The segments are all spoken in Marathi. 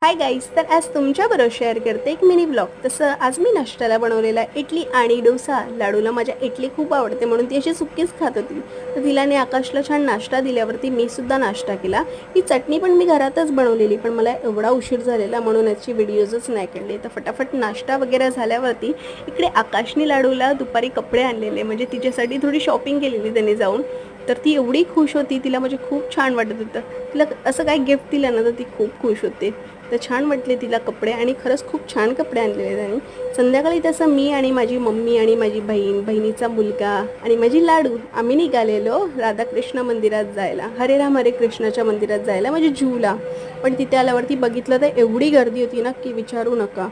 हाय गाईज, तर आज तुमच्याबरोबर शेअर करते एक मिनी ब्लॉग। तसं आज मी नाश्त्याला बनवलेला इडली आणि डोसा। लाडूला माझ्या इडली खूप आवडते म्हणून ती अशी सुक्कीच खात होती, तर तिला आणि आकाशला छान नाश्ता दिल्यावरती मी सुद्धा नाश्ता केला। ही चटणी पण मी घरातच बनवलेली, पण मला एवढा उशीर झालेला म्हणून याची व्हिडिओजच नाही काढले। तर फटाफट नाश्ता वगैरे झाल्यावरती इकडे आकाशनी लाडूला दुपारी कपडे आणलेले, म्हणजे तिच्यासाठी थोडी शॉपिंग केलेली त्यांनी जाऊन। तर ती एवढी खुश होती, तिला म्हणजे खूप छान वाटत होतं। तिला असं काही गिफ्ट दिलं ना तर ती खूप खुश होते। तर छान वाटले तिला कपडे, आणि खरंच खूप छान कपडे आणलेले त्यांनी। संध्याकाळी तसं मी आणि माझी मम्मी आणि माझी बहीण, बहिणीचा मुलगा आणि माझी लाडू आम्ही निघालेलो राधाकृष्ण मंदिरात जायला, हरे राम हरे कृष्णाच्या मंदिरात जायला, म्हणजे जूला। पण तिथे आल्यावरती बघितलं तर एवढी गर्दी होती ना की विचारू नका।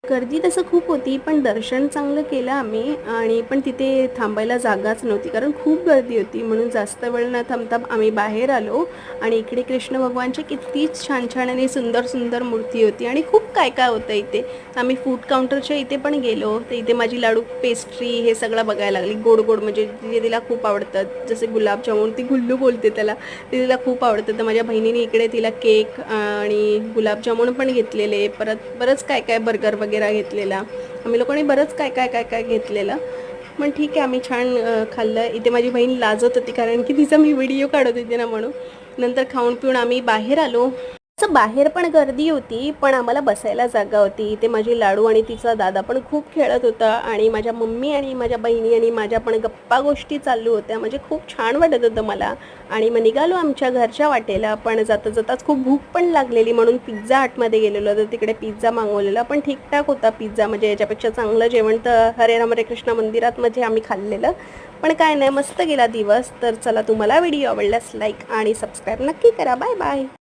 गर्दी तसं खूप होती, पण दर्शन चांगलं केलं आम्ही। आणि पण तिथे थांबायला जागाच नव्हती, कारण खूप गर्दी होती, म्हणून जास्त वेळ न थांबता आम्ही बाहेर आलो। आणि इकडे कृष्ण भगवानचे किती छान छान आणि सुंदर सुंदर मूर्ती होती, आणि खूप काय काय होतं इथे। आम्ही फूड काउंटरच्या इथे पण गेलो, तर इथे माझी लाडू पेस्ट्री हे सगळं बघायला लागली। गोड गोड म्हणजे जे तिला खूप आवडतात, जसे गुलाबजामुन, ती गुल्लू बोलते त्याला, ते तिला खूप आवडतं। तर माझ्या बहिणीने इकडे तिला केक आणि गुलाबजामुन पण घेतलेले, परत बरंच काय काय बर्गर वगैरे घेतलेला। आम्ही लोकांनी बरंच काय काय काय काय घेतलेलं। पण ठीक आहे, आम्ही छान खाल्लं। इथे माझी बहीण लाजत होती, कारण की तिचा मी व्हिडिओ काढत होते ना म्हणून। नंतर खाऊन पिऊन आम्ही बाहेर आलो। असं बाहेर पण गर्दी होती, पण आम्हाला बसायला जागा होती। इथे माझी लाडू आणि तिचा दादा पण खूप खेळत होता, आणि माझ्या मम्मी आणि माझ्या बहिणी आणि माझ्या पण गप्पा गोष्टी चालू होत्या, म्हणजे खूप छान वाटत होतं मला। आणि मग निघालो आमच्या घरच्या वाटेला, पण जाता जाताच खूप भूक पण लागलेली, म्हणून पिझ्झा हटमध्ये गेलेलो। तर तिकडे पिझ्झा मागवलेला, पण ठीकठाक होता पिझ्झा, म्हणजे याच्यापेक्षा चांगलं जेवण तर हरे राम हरे कृष्ण मंदिरात मध्ये आम्ही खाल्लेलं। पण काय नाही, मस्त गेला दिवस। तर चला, तुम्हाला व्हिडिओ आवडल्यास लाईक आणि सबस्क्राईब नक्की करा। Bye bye.